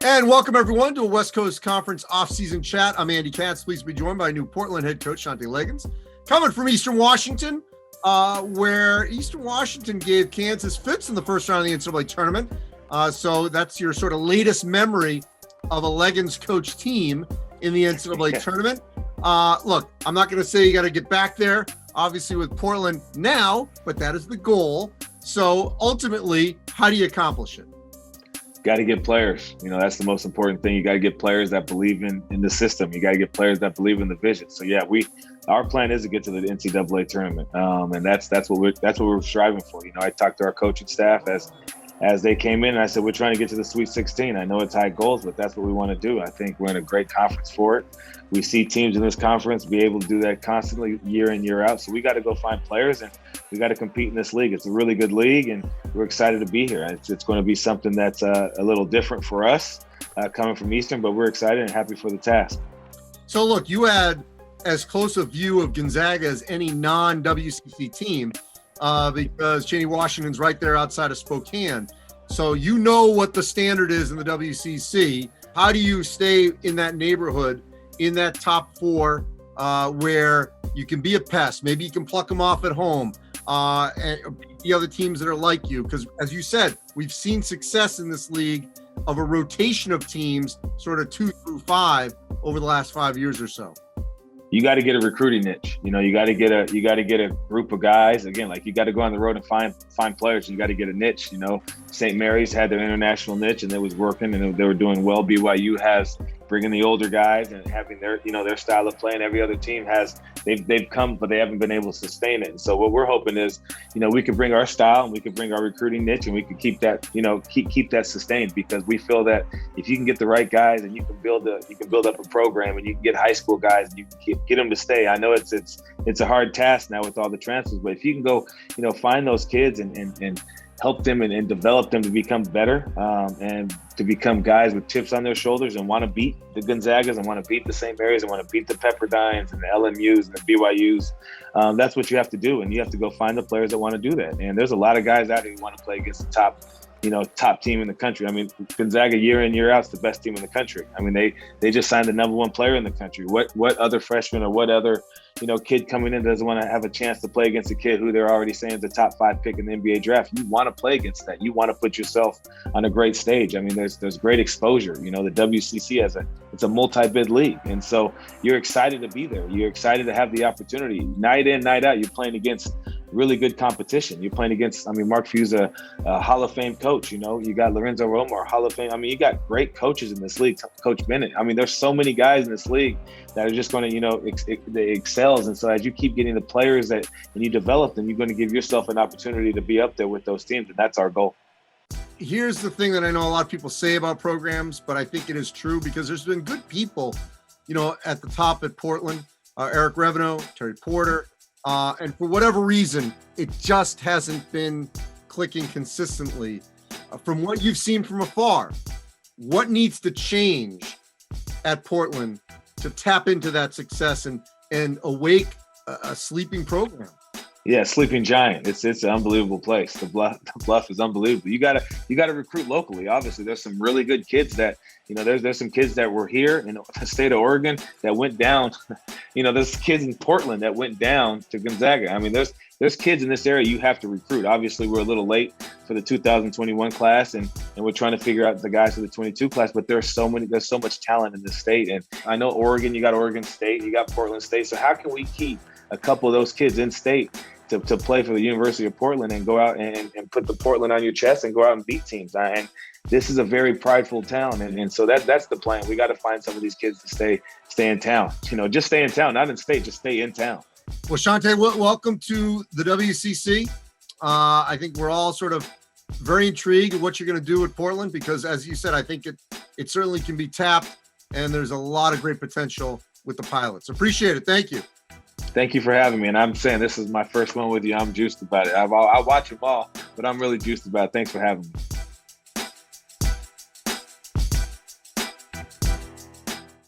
And welcome everyone to a West Coast Conference off-season chat. I'm Andy Katz. Please be joined by new Portland head coach Shantay Legans, coming from Eastern Washington, where Eastern Washington gave Kansas fits in the first round of the NCAA tournament. So that's your sort of latest memory of a Legans coach team in the NCAA tournament. Look, I'm not going to say you got to get back there, obviously with Portland now, but that is the goal. So ultimately, how do you accomplish it? Got to get players. That's the most important thing. You got to get players that believe in the system. You got to get players that believe in the vision. So yeah, our plan is to get to the NCAA tournament, and that's what we're striving for. I talked to our coaching staff as they came in, and I said we're trying to get to the Sweet 16. I know it's high goals, but that's what we want to do. I think we're in a great conference for it. We see teams in this conference be able to do that constantly, year in, year out. So we got to go find players, and we got to compete in this league. It's a really good league, and we're excited to be here. It's going to be something that's a little different for us coming from Eastern, but we're excited and happy for the task. So look, you had as close a view of Gonzaga as any non-WCC team because Cheney Washington's right there outside of Spokane. So you know what the standard is in the WCC. How do you stay in that neighborhood, in that top four, where you can be a pest? Maybe you can pluck them off at home and the other teams that are like you. Because as you said, we've seen success in this league of a rotation of teams, sort of 2 through 5 over the last 5 years or so. You got to get a recruiting niche. You got to get a group of guys. Again, like you got to go on the road and find players. You got to get a niche. St. Mary's had their international niche and it was working and they were doing well. BYU has bringing the older guys and having their style of play, and every other team has. They've come, but they haven't been able to sustain it. And so what we're hoping is, we could bring our style and we could bring our recruiting niche and we could keep that, keep that sustained, because we feel that if you can get the right guys and you can build up a program and you can get high school guys and you can get them to stay. I know it's a hard task now with all the transfers, but if you can go, find those kids and help them and develop them to become better and to become guys with chips on their shoulders and want to beat the Gonzagas and want to beat the St. Mary's and want to beat the Pepperdines and the LMUs and the BYUs. That's what you have to do. And you have to go find the players that want to do that. And there's a lot of guys out here who want to play against the top team in the country. I mean, Gonzaga year in, year out is the best team in the country. I mean, they just signed the number one player in the country. What other freshman or what other kid coming in doesn't want to have a chance to play against a kid who they're already saying is the top 5 pick in the NBA draft? You want to play against that. You want to put yourself on a great stage. I mean, there's great exposure. The WCC it's a multi-bid league. And so you're excited to be there. You're excited to have the opportunity. Night in, night out, you're playing against really good competition. You're playing against, Mark Few's a Hall of Fame coach. You got Lorenzo Romar, Hall of Fame. You got great coaches in this league, Coach Bennett. There's so many guys in this league that are just going to, excels. And so as you keep getting the players and you develop them, you're going to give yourself an opportunity to be up there with those teams. And that's our goal. Here's the thing that I know a lot of people say about programs, but I think it is true because there's been good people, at the top at Portland, Eric Reveneau, Terry Porter, and for whatever reason, it just hasn't been clicking consistently. From what you've seen from afar, what needs to change at Portland to tap into that success and awake a sleeping program? Yeah, sleeping giant. It's an unbelievable place. The bluff is unbelievable. You gotta recruit locally. Obviously, there's some really good kids that there's some kids that were here in the state of Oregon that went down. There's kids in Portland that went down to Gonzaga. There's kids in this area you have to recruit. Obviously, we're a little late for the 2021 class, and we're trying to figure out the guys for the 22 class. But there's so much talent in this state. And I know Oregon. You got Oregon State. You got Portland State. So how can we keep a couple of those kids in state to play for the University of Portland and go out and put the Portland on your chest and go out and beat teams? And this is a very prideful town. And so that's the plan. We got to find some of these kids to stay in town. Just stay in town, not in state, just stay in town. Well, Shantay, welcome to the WCC. I think we're all sort of very intrigued at what you're going to do at Portland because, as you said, I think it certainly can be tapped, and there's a lot of great potential with the Pilots. Appreciate it. Thank you. Thank you for having me. And I'm saying this is my first one with you. I'm juiced about it. I'll watch them all, but I'm really juiced about it. Thanks for having me.